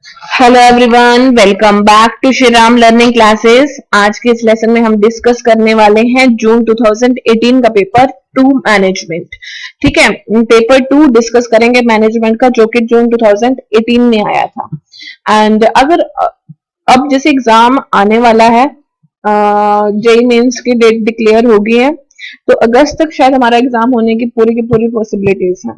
Hello everyone, welcome back to Shriram learning classes. आज के इस लेसन में हम डिस्कस करने वाले हैं जून 2018 का पेपर 2 मैनेजमेंट। ठीक है, पेपर 2 डिस्कस करेंगे मैनेजमेंट का, जो कि जून 2018 में आया था। एंड अगर अब जैसे एग्जाम आने वाला है, जेई मेंस की डेट डिक्लेयर हो गई है, तो अगस्त तक शायद हमारा एग्जाम होने की पूरी पॉसिबिलिटीज है।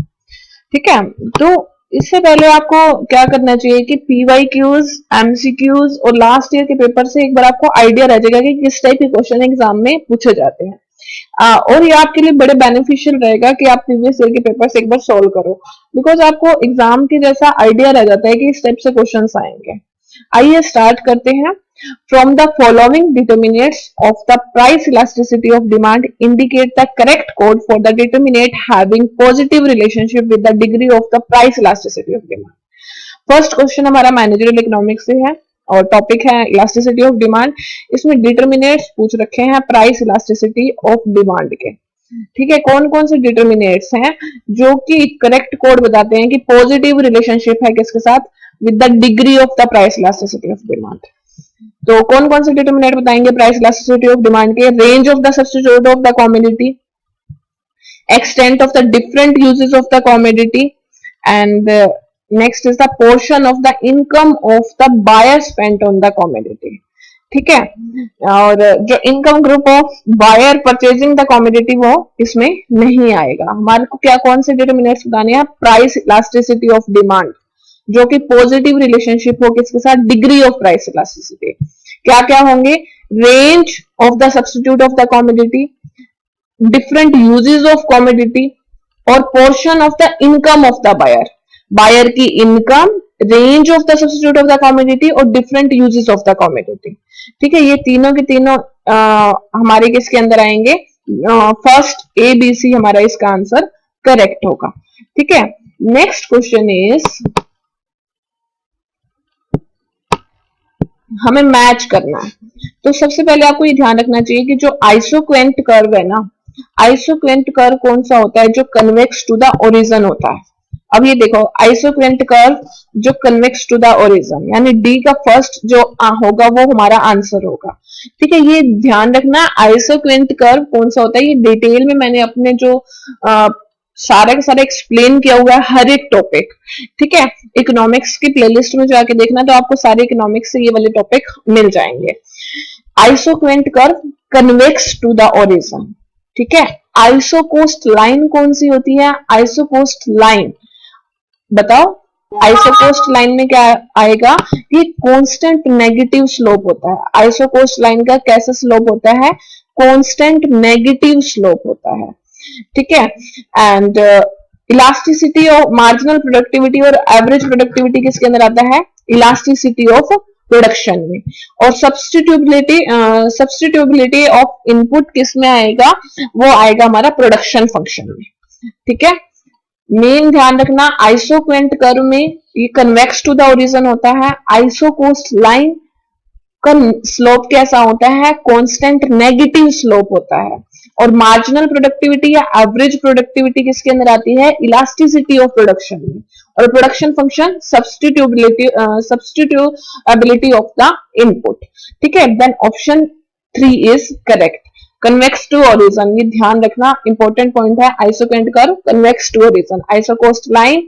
ठीक है, तो इससे पहले आपको क्या करना चाहिए कि पीवाईक्यूज, एमसीक्यूज और लास्ट ईयर के पेपर से एक बार आपको आइडिया रह जाएगा कि किस टाइप के क्वेश्चन एग्जाम में पूछे जाते हैं। और ये आपके लिए बड़े बेनिफिशियल रहेगा कि आप प्रीवियस ईयर के पेपर से एक बार सॉल्व करो, बिकॉज आपको एग्जाम के जैसा आइडिया रह जाता है कि इस टाइप से क्वेश्चन आएंगे। आइए स्टार्ट करते हैं। From the following determinants of the price elasticity of demand indicate the correct code for the determinant having positive relationship with the degree of the price elasticity of demand. First question हमारा managerial economics से है और topic है elasticity of demand. इसमें determinates पूछ रखे हैं price elasticity of demand के। ठीक है, कौन कौन से डिटर्मिनेट्स हैं जो कि करेक्ट कोड बताते हैं कि पॉजिटिव रिलेशनशिप है किसके साथ, with the degree of the price elasticity of demand. तो कौन कौन से डिटर्मिनेंट बताएंगे प्राइस इलास्टिसिटी ऑफ डिमांड के? Range of the substitute of the commodity, extent of the different uses of the commodity, and next is the portion of the income of the buyer spent on the commodity. ठीक है, और जो income group of buyer purchasing the commodity वो इसमें नहीं आएगा। हमारे को क्या कौन से डिटर्मिनेंट्स बताने हैं? प्राइस इलास्टिसिटी ऑफ डिमांड, जो कि पॉजिटिव रिलेशनशिप हो किसके साथ, डिग्री ऑफ प्राइस इलास्टिसिटी। क्या क्या होंगे? Range of the substitute of the commodity, different uses of commodity और portion of the income of the buyer. Buyer की income, range of the substitute of the commodity और different uses of the commodity. ठीक है, ये तीनों के तीनों हमारे किसके अंदर आएंगे? फर्स्ट ए बी सी हमारा इसका आंसर करेक्ट होगा। ठीक है, नेक्स्ट क्वेश्चन इज, हमें मैच करना है। तो सबसे पहले आपको ये ध्यान रखना चाहिए कि जो आइसोक्वेंट कर्व है ना, आइसोक्वेंट कर्व कौन सा होता है? जो कन्वेक्स टू द ओरिजिन होता है। अब ये देखो, आइसोक्वेंट कर्व जो कन्वेक्स टू द ओरिजिन, यानी डी का फर्स्ट जो होगा वो हमारा आंसर होगा। ठीक है, ये ध्यान रखना। आइसोक्वेंट कर्व कौन सा होता है, ये डिटेल में मैंने अपने जो सारा का सारा एक्सप्लेन किया हुआ है हर एक टॉपिक। ठीक है, इकोनॉमिक्स की प्लेलिस्ट में जाके देखना, तो आपको सारे इकोनॉमिक्स से ये वाले टॉपिक मिल जाएंगे। Isoquant curve convex to the origin. ठीक है, आइसोकोस्ट लाइन कौन सी होती है? आइसोकोस्ट लाइन बताओ, आइसोकोस्ट लाइन में क्या आएगा? ये कांस्टेंट नेगेटिव स्लोप होता है। आइसोकोस्ट लाइन का कैसा स्लोप होता है? कांस्टेंट नेगेटिव स्लोप होता है। ठीक है, and elasticity of marginal productivity और एवरेज प्रोडक्टिविटी किसके अंदर आता है? इलास्टिसिटी ऑफ प्रोडक्शन में। और सब्स्टिट्यूबिलिटी ऑफ इनपुट किस में आएगा? वो आएगा हमारा प्रोडक्शन फंक्शन में। ठीक है, मेन ध्यान रखना, आइसोक्वेंट कर्व में ये कन्वेक्स टू द ओरिजिन होता है। आइसोकोस्ट लाइन का स्लोप कैसा होता है? कांस्टेंट नेगेटिव स्लोप होता है। और मार्जिनल प्रोडक्टिविटी या एवरेज प्रोडक्टिविटी किसके अंदर आती है? इलास्टिसिटी ऑफ प्रोडक्शन में। और production function substitutability of the input. ठीक है, then option 3 is correct, convex to origin. ये ध्यान रखना, इंपॉर्टेंट पॉइंट है। Isoquant curve convex to origin, isocost line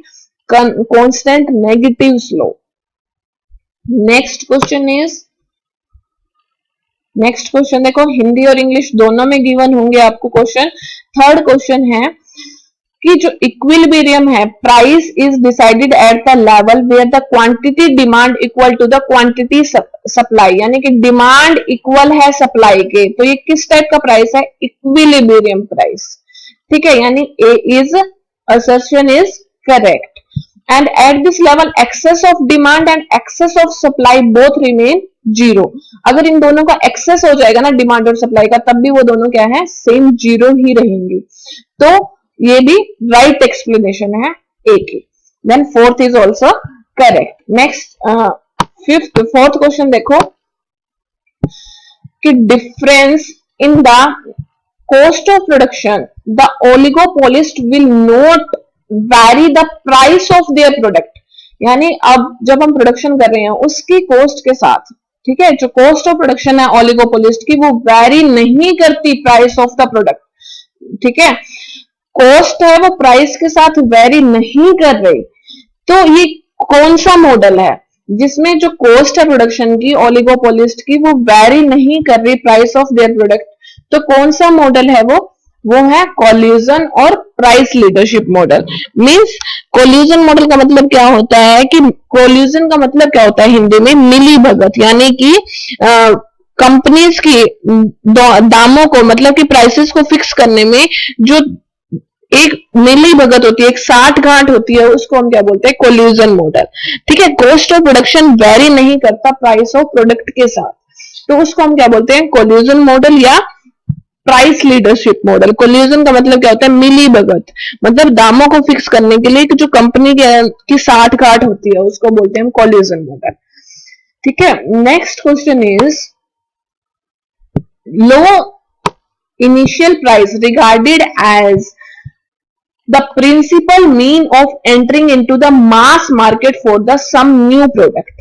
constant negative slope. Next question देखो, हिंदी और इंग्लिश दोनों में गिवन होंगे आपको क्वेश्चन। थर्ड क्वेश्चन है कि जो इक्विलिब्रियम है, price is decided at the level where the quantity demand equal to the quantity supply, यानी कि डिमांड इक्वल है सप्लाई के। तो ये किस टाइप का प्राइस है? Equilibrium price. ठीक है, यानी A is assertion is correct. And at this level excess of demand and excess of supply both remain zero. अगर इन दोनों का एक्सेस हो जाएगा ना, डिमांड और सप्लाई का, तब भी वो दोनों क्या है? सेम जीरो ही रहेंगे। तो ये भी राइट एक्सप्लेनेशन है ए की। Then fourth is also correct. Next fourth question देखो कि difference in the cost of production, the oligopolist will not vary the price of their product. यानी अब जब हम प्रोडक्शन कर रहे हैं उसकी कॉस्ट के साथ, ठीक है, जो कॉस्ट ऑफ प्रोडक्शन है ओलिगोपोलिस्ट की वो वैरी नहीं करती प्राइस ऑफ द प्रोडक्ट, ठीक है, कॉस्ट है वो प्राइस के साथ वेरी नहीं कर रही। तो ये कौन सा मॉडल है जिसमें जो कॉस्ट है प्रोडक्शन की ओलिगोपोलिस्ट की वो वेरी नहीं कर रही प्राइस ऑफ देयर प्रोडक्ट? तो कौन सा मॉडल है वो है कोल्यूजन और price leadership model. Means collusion model का मतलब क्या होता है कि कोल्यूजन का मतलब क्या होता है हिंदी में मिली भगत, यानी कि कंपनीज की दामों को मतलब कि प्राइसेस को फिक्स करने में जो एक मिली भगत होती है, एक साठ गांठ होती है, उसको हम क्या बोलते हैं? Collusion model. ठीक है, कॉस्ट ऑफ प्रोडक्शन वेरी नहीं करता प्राइस ऑफ प्रोडक्ट के साथ, तो उसको हम क्या बोलते हैं? कोल्यूजन मॉडल या प्राइस लीडरशिप मॉडल। कोल्यूजन का मतलब क्या होता है? मिली भगत, मतलब दामों को फिक्स करने के लिए कि जो कंपनी की साठ गांठ होती है उसको बोलते हैं कोल्यूजन मॉडल। ठीक है, next question is low initial price regarded as the principal mean of entering into the mass market for the some new product।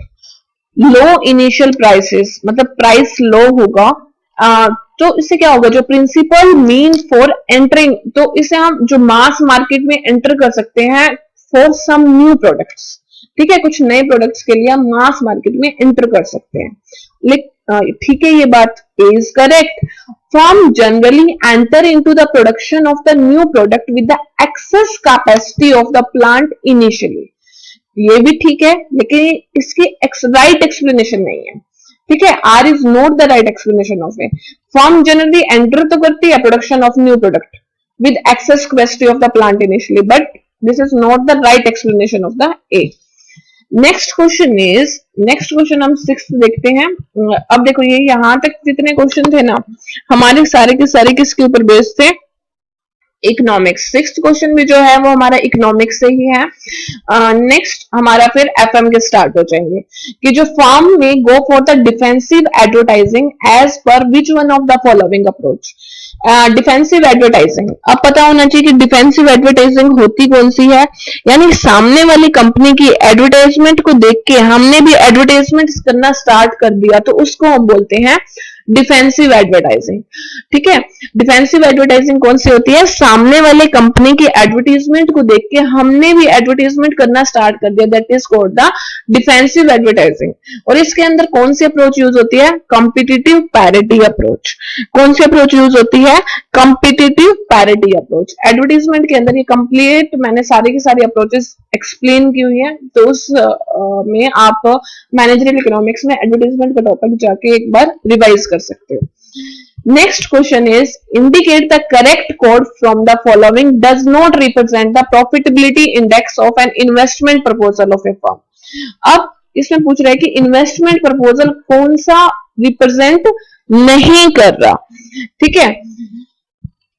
Low initial prices मतलब प्राइस लो होगा, तो इससे क्या होगा? जो प्रिंसिपल मीन फॉर एंटरिंग, तो इसे हम जो मास मार्केट में एंटर कर सकते हैं फॉर सम न्यू प्रोडक्ट्स। ठीक है, कुछ नए प्रोडक्ट्स के लिए हम मास मार्केट में एंटर कर सकते हैं। ठीक है, ये बात is correct. Firm generally enter into the production of the new product with the excess capacity of the plant initially। ये भी ठीक है, लेकिन इसकी राइट एक्सप्लेनेशन नहीं है। ठीक है, R is not the right explanation of A. Firm generally enter तो करती है production of new product with excess capacity of the plant initially, but this is not the right explanation of the A. Next question हम 6 देखते हैं। अब देखो, ये यहां तक जितने क्वेश्चन थे ना, हमारे सारे के सारे किसके ऊपर बेस्ड थे? इकोनॉमिक्स। 6th क्वेश्चन भी जो है वो हमारा इकोनॉमिक्स से ही है। नेक्स्ट हमारा फिर एफएम के स्टार्ट हो जाएंगे कि जो फर्म में go for the defensive advertising as per which one of the following approach. Defensive advertising, अब पता होना चाहिए कि डिफेंसिव एडवर्टाइजिंग होती कौन सी है, यानी सामने वाली कंपनी की एडवर्टाइजमेंट को देख के हमने भी एडवर्टाइजमेंट करना स्टार्ट कर दिया, तो उसको हम बोलते हैं डिफेंसिव एडवर्टाइजिंग। ठीक है, डिफेंसिव एडवर्टाइजिंग कौन सी होती है? सामने वाले कंपनी की एडवर्टाइजमेंट को देख के हमने भी एडवर्टाइजमेंट करना स्टार्ट कर दिया, that is called the defensive advertising. और इसके अंदर कौन सी अप्रोच यूज होती है? Competitive parity approach. कौन सी अप्रोच यूज होती है? Competitive parity approach. एडवर्टाइजमेंट के अंदर ये कंप्लीट मैंने सारी की सारी अप्रोचेस एक्सप्लेन की हुई है, तो उस में आप मैनेजरियल इकोनॉमिक्स में एडवर्टाइजमेंट का टॉपिक जाके एक बार रिवाइज कर सकते हो। Next question is indicate the correct code from the following does not represent the profitability index of an investment proposal of A firm. अब इसमें पूछ रहा है कि इन्वेस्टमेंट प्रपोजल कौन सा रिप्रेजेंट नहीं कर रहा। ठीक है,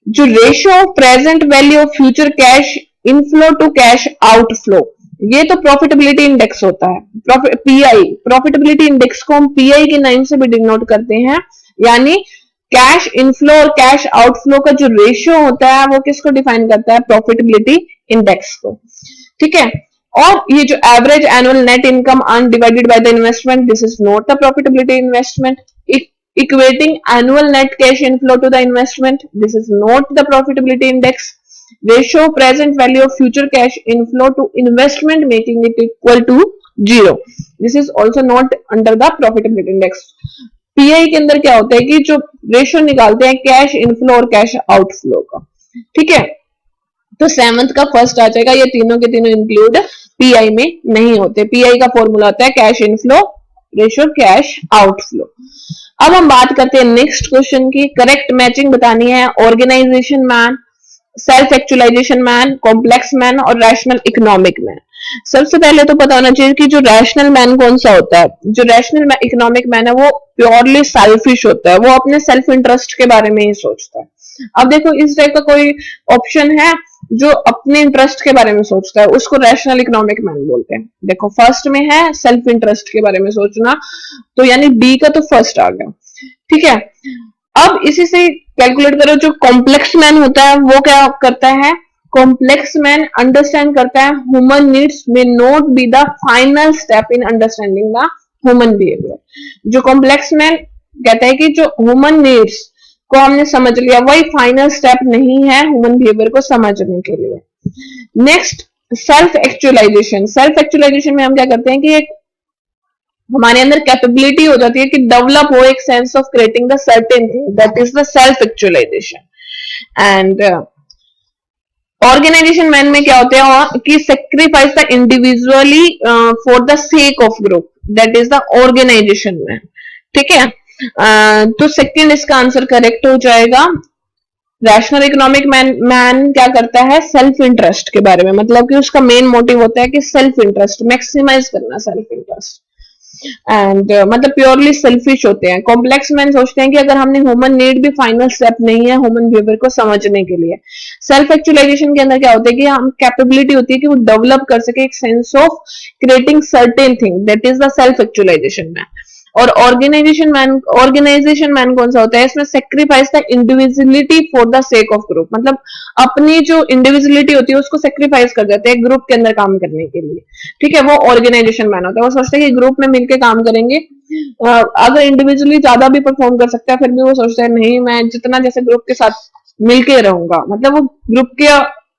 जो ratio of present value of future cash inflow to cash outflow, ये तो प्रॉफिटेबिलिटी इंडेक्स होता है। पीआई, प्रॉफिटेबिलिटी इंडेक्स को हम पीआई के नाम से भी डिनोट करते हैं, यानी कैश इनफ्लो और कैश आउटफ्लो का जो रेशियो होता है वो किसको डिफाइन करता है? प्रॉफिटेबिलिटी इंडेक्स को। ठीक है, और ये जो average annual net income undivided by the investment, this is not the profitability investment. Equating annual net cash inflow to the investment, this is not the profitability index. Ratio present value of future cash inflow to investment making it equal to 0, this is also not under the profitability index। Pi के अंदर क्या होता है कि जो ratio निकालते हैं cash inflow और कैश आउटफ्लो का। ठीक है, तो 7th का फर्स्ट आ जाएगा। ये तीनों के तीनों इंक्लूड पीआई में नहीं होते। पीआई का फॉर्मूला होता है cash inflow ratio cash outflow. अब हम बात करते हैं नेक्स्ट क्वेश्चन की। करेक्ट मैचिंग बतानी है organisation man, self actualisation man, complex man और रैशनल इकोनॉमिक मैन। सबसे पहले तो पता होना चाहिए कि जो रैशनल मैन कौन सा होता है। जो रैशनल इकोनॉमिक मैन है वो प्योरली सेल्फिश होता है, वो अपने सेल्फ इंटरेस्ट के बारे में ही सोचता है। अब देखो, इस टाइप का कोई ऑप्शन है जो अपने इंटरेस्ट के बारे में सोचता है, उसको रैशनल इकोनॉमिक मैन बोलते हैं। देखो, फर्स्ट में है सेल्फ इंटरेस्ट के बारे में सोचना, तो यानी बी का तो फर्स्ट आ गया। ठीक है, अब इसी से कैलकुलेट करो। जो कॉम्प्लेक्स मैन होता है वो क्या करता है? कॉम्प्लेक्स मैन अंडरस्टैंड करता है ह्यूमन नीड्स में not be the final step in understanding the human behaviour. जो कॉम्प्लेक्स मैन कहता है कि जो ह्यूमन नीड्स को हमने समझ लिया वही फाइनल स्टेप नहीं है ह्यूमन बिहेवियर को समझने के लिए। Next, self actualisation. Self actualisation में हम क्या करते हैं कि एक हमारे अंदर कैपेबिलिटी हो जाती है कि डेवलप हो एक sense of creating the certain thing, that is the self actualisation. And organisation man में क्या होते हैं कि sacrifice the individually for the sake of group, that is the organisation man. ठीक है, तो सेकंड इसका आंसर करेक्ट हो जाएगा। रैशनल इकोनॉमिक मैन क्या करता है, सेल्फ इंटरेस्ट के बारे में, मतलब कि उसका मेन मोटिव होता है कि सेल्फ इंटरेस्ट मैक्सिमाइज करना, सेल्फ इंटरेस्ट एंड मतलब प्योरली सेल्फिश होते हैं। कॉम्प्लेक्स मैन सोचते हैं कि अगर हमने ह्यूमन नीड भी फाइनल स्टेप नहीं है ह्यूमन बिहेवियर को समझने के लिए। सेल्फ एक्चुअलाइजेशन के अंदर क्या होता है कि हम कैपेबिलिटी होती है कि वो डेवलप कर सके एक sense of creating certain thing, that is the self actualisation man. और ऑर्गेनाइजेशन मैन कौन सा होता है, इसमें sacrifice the individuality for the sake of group, मतलब अपनी जो इंडिविजुअलिटी होती है उसको सेक्रीफाइस कर देते हैं ग्रुप के अंदर काम करने के लिए। ठीक है, वो ऑर्गेनाइजेशन मैन होता है। वो सोचते हैं कि ग्रुप में मिलकर काम करेंगे, अगर इंडिविजुअली ज्यादा भी परफॉर्म कर सकता है फिर भी वो सोचता है नहीं, मैं जितना जैसे ग्रुप के साथ मिलके रहूंगा, मतलब वो ग्रुप के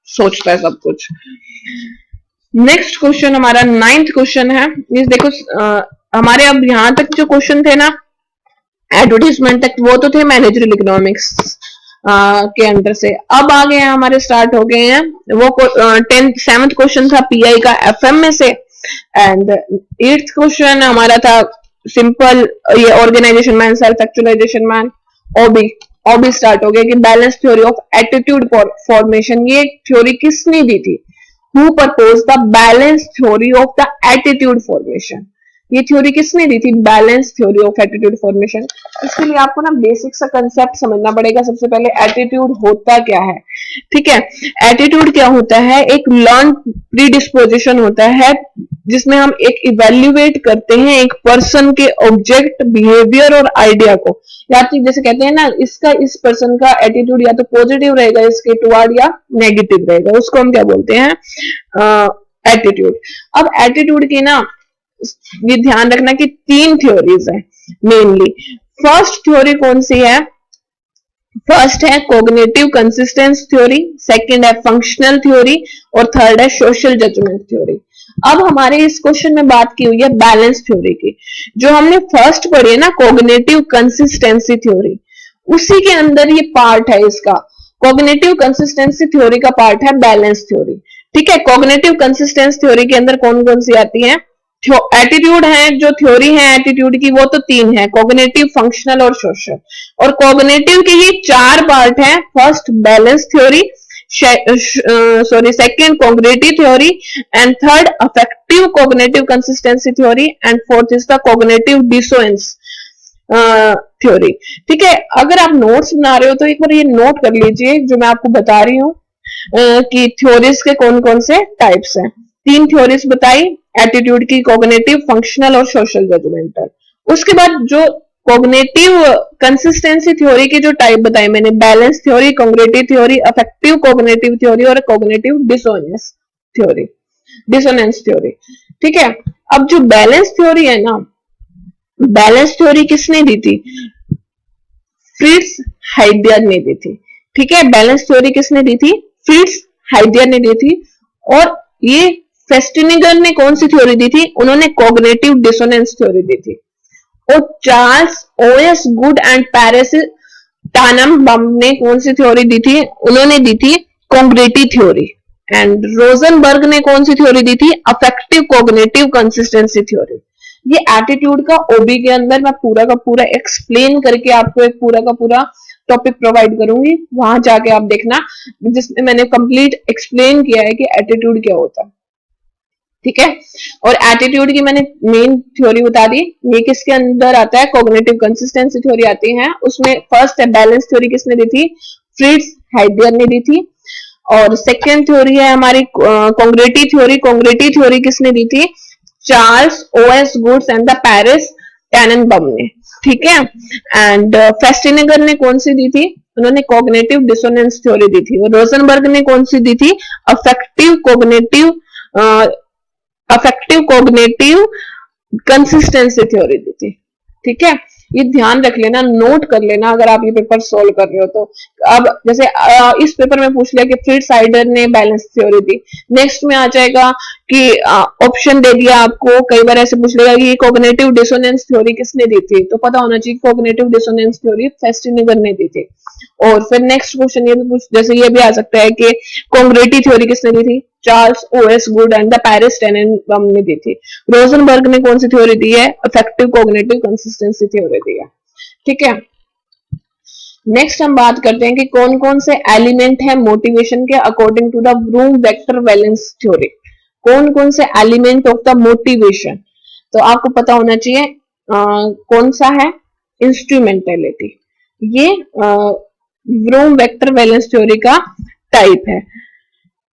सोचता है सब कुछ। नेक्स्ट क्वेश्चन हमारा 9th क्वेश्चन है। इस देखो हमारे अब यहां तक जो क्वेश्चन थे ना एडवर्टीजमेंट तक, वो तो थे मैनेजरियल इकोनॉमिक्स के अंदर से। अब आ गए हैं हमारे, स्टार्ट हो गए हैं वो 7th क्वेश्चन था पीआई का एफएम में से, एंड 8th क्वेश्चन हमारा था सिंपल ये organisation man, self actualisation man. OB start हो गया कि balance theory of attitude formation, ये थ्योरी किसने दी थी, who propose the balance theory of the attitude formation, ये थ्योरी किसने दी थी, balance theory of attitude formation. इसके लिए आपको ना बेसिक सा कंसेप्ट समझना पड़ेगा। सबसे पहले एटीट्यूड होता क्या है। ठीक है, एटीट्यूड क्या होता है, एक लर्न प्रीडिस्पोजिशन होता है जिसमें हम एक इवेल्युएट करते हैं एक पर्सन के ऑब्जेक्ट, बिहेवियर और आइडिया को। या तो जैसे कहते हैं ना, इसका इस पर्सन का एटीट्यूड या तो पॉजिटिव रहेगा इसके टुवर्ड या नेगेटिव रहेगा, उसको हम क्या बोलते हैं, एटीट्यूड। अब एटीट्यूड की ना ये ध्यान रखना कि 3 थ्योरीज है मेनली। फर्स्ट थ्योरी कौन सी है, फर्स्ट है कॉग्निटिव कंसिस्टेंस थ्योरी, सेकंड है फंक्शनल थ्योरी और थर्ड है सोशल जजमेंट थ्योरी। अब हमारे इस क्वेश्चन में बात की हुई है बैलेंस थ्योरी की। जो हमने फर्स्ट पढ़ी है ना कॉग्निटिव कंसिस्टेंसी थ्योरी, उसी के अंदर ये पार्ट है इसका। कॉग्निटिव कंसिस्टेंसी थ्योरी का पार्ट है बैलेंस थ्योरी। ठीक है, कॉग्निटिव कंसिस्टेंस थ्योरी के अंदर कौन कौन सी आती है, एटीट्यूड है, जो थ्योरी है एटीट्यूड की वो तो 3 है, कॉग्निटिव, फंक्शनल और सोशल। और कॉग्निटिव के ये 4 पार्ट है, first balance theory, second cognitive theory and third affective cognitive consistency theory and fourth is the cognitive dissonance theory. ठीक है, अगर आप नोट्स बना रहे हो तो एक बार ये नोट कर लीजिए जो मैं आपको बता रही हूँ कि थ्योरीज के कौन कौन से टाइप्स हैं। 3 थ्योरीज बताई एटीट्यूड की, कॉग्निटिव, फंक्शनल और सोशल जजमेंटल। उसके बाद जो कॉग्निटिव कंसिस्टेंसी थ्योरी की जो टाइप बताई मैंने, balance theory, cognitive theory, affective cognitive theory और कॉग्निटिव डिसोनेंस थ्योरी। ठीक है, अब जो बैलेंस थ्योरी है ना, बैलेंस थ्योरी किसने दी थी, फ्रिट्ज हाइडिगर ने दी थी। ठीक है, बैलेंस थ्योरी किसने दी थी, फ्रिट्ज हाइडिगर ने दी थी। और ये फेस्टिनिगर ने कौन सी थ्योरी दी थी, उन्होंने कॉग्निटिव डिसोनेंस थ्योरी दी थी। और Charles Osgood and Percy Tannenbaum ने कौन सी थ्योरी दी थी, उन्होंने दी थी कॉग्निटिव थ्योरी। एंड रोजनबर्ग ने कौन सी थ्योरी दी थी, अफेक्टिव कॉग्निटिव कंसिस्टेंसी थ्योरी। ये एटीट्यूड का ओबी के अंदर मैं पूरा का पूरा एक्सप्लेन करके आपको एक पूरा का पूरा टॉपिक प्रोवाइड करूंगी, वहां जाके आप देखना, जिसमें मैंने कंप्लीट एक्सप्लेन किया है कि एटीट्यूड क्या होता है। ठीक है, और एटीट्यूड की मैंने मेन थ्योरी बता दी, ये किसके अंदर आता है, कॉग्निटिव कंसिस्टेंसी थ्योरी आती है। उसमें फर्स्ट है बैलेंस थ्योरी, किसने दी थी, फ्रिट्ज हाइडिगर ने दी थी। और सेकेंड थ्योरी है हमारी कॉग्निटिव थ्योरी। कॉग्निटिव थ्योरी किसने दी थी, Charles Osgoods and the Percy Tannenbaum ने। ठीक है, एंड फेस्टिनिगर ने कौन सी दी थी, उन्होंने कॉग्निटिव डिसोनेंस थ्योरी दी थी। और रोजनबर्ग ने कौन सी दी थी? अफेक्टिव कॉग्निटिव कंसिस्टेंसी थ्योरी दी थी। ठीक है, ये ध्यान रख लेना, नोट कर लेना अगर आप ये पेपर सोल्व कर रहे हो तो। अब जैसे इस पेपर में पूछ लिया कि फ्रिट्ज साइडर ने बैलेंस थ्योरी दी, नेक्स्ट में आ जाएगा कि ऑप्शन दे दिया आपको, कई बार ऐसे पूछ लेगा कि कॉग्निटिव डिसोनेंस थ्योरी किसने दी थी, तो पता होना चाहिए कॉग्निटिव डिसोनेंस थ्योरी फेस्टिनेगर ने दी थी। और फिर नेक्स्ट क्वेश्चन ये भी पूछ, जैसे ये भी आ सकता है कि कॉन्ग्रेटी थ्योरी किसने दी थी? Charles Osgood and the Percy Tannenbaum ने दी थी। रोजनबर्ग ने कौन सी थ्योरी दी है? अफेक्टिव कॉग्निटिव कंसिस्टेंसी थ्योरी दी है। ठीक है, नेक्स्ट हम बात करते हैं कि कौन कौन से एलिमेंट है मोटिवेशन के according to the Vroom vector valence theory. कौन कौन से एलिमेंट ऑफ द मोटिवेशन, तो आपको पता होना चाहिए कौन सा है? इंस्ट्रूमेंटेलिटी। ये ब्रूम वेक्टर वैलेंस थ्योरी का टाइप है।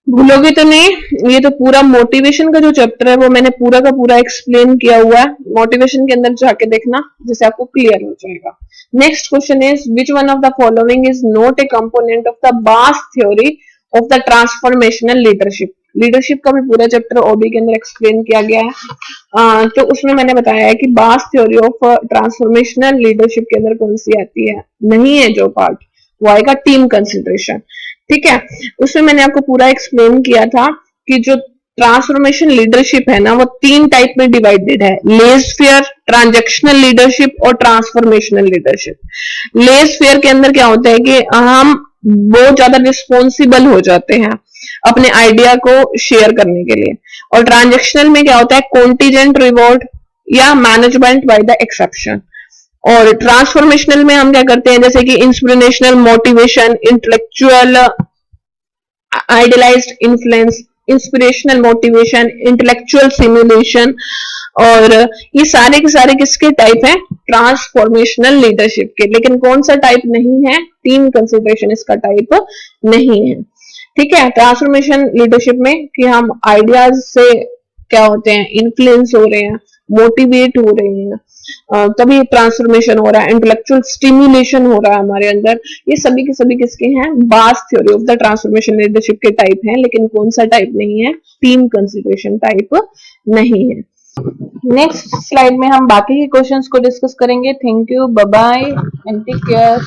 भूलोगे तो नहीं, ये तो पूरा मोटिवेशन का जो चैप्टर है वो मैंने पूरा का पूरा एक्सप्लेन किया हुआ है, मोटिवेशन के अंदर जाके देखना जिससे आपको क्लियर हो जाएगा। Next question is which one of the following is not a component of the Bass theory of the transformational leadership. Leadership का भी पूरा चैप्टर ओबी के अंदर एक्सप्लेन किया गया है। तो उसमें मैंने बताया है कि बास थ्योरी ऑफ ट्रांसफॉर्मेशनल लीडरशिप के अंदर कौन सी आती है, नहीं है जो पार्ट, वो आएगा टीम कंसिडरेशन। ठीक है, उसमें मैंने आपको पूरा एक्सप्लेन किया था कि जो ट्रांसफॉर्मेशन लीडरशिप है ना वो 3 टाइप में डिवाइडेड है, लेज़-फेयर, ट्रांजैक्शनल लीडरशिप और ट्रांसफॉर्मेशनल लीडरशिप। लेज़-फेयर के अंदर क्या होता है कि हम बहुत ज्यादा रिस्पॉन्सिबल हो जाते हैं अपने आइडिया को शेयर करने के लिए, और ट्रांजैक्शनल में क्या होता है? कॉन्टीजेंट रिवॉर्ड या मैनेजमेंट बाय द एक्सेप्शन। और ट्रांसफॉर्मेशनल में हम क्या करते हैं, जैसे कि inspirational motivation, intellectual idealised influence, inspirational motivation, intellectual simulation, और ये सारे के सारे किसके टाइप हैं? ट्रांसफॉर्मेशनल लीडरशिप के। लेकिन कौन सा टाइप नहीं है? टीम कंसिडरेशन इसका टाइप नहीं है। ठीक है, ट्रांसफॉर्मेशन लीडरशिप में कि हम आइडियाज से क्या होते हैं? इन्फ्लुएंस हो रहे हैं, मोटिवेट हो रहे हैं, तभी ट्रांसफॉर्मेशन हो रहा है, इंटेलेक्चुअल स्टिमुलेशन हो रहा है हमारे अंदर। ये सभी के सभी किसके हैं? बास theory of the transformation leadership के टाइप हैं, लेकिन कौन सा टाइप नहीं है? टीम कंसिडरेशन टाइप नहीं है। नेक्स्ट स्लाइड में हम बाकी के क्वेश्चंस को डिस्कस करेंगे। Thank you, bye bye and take care.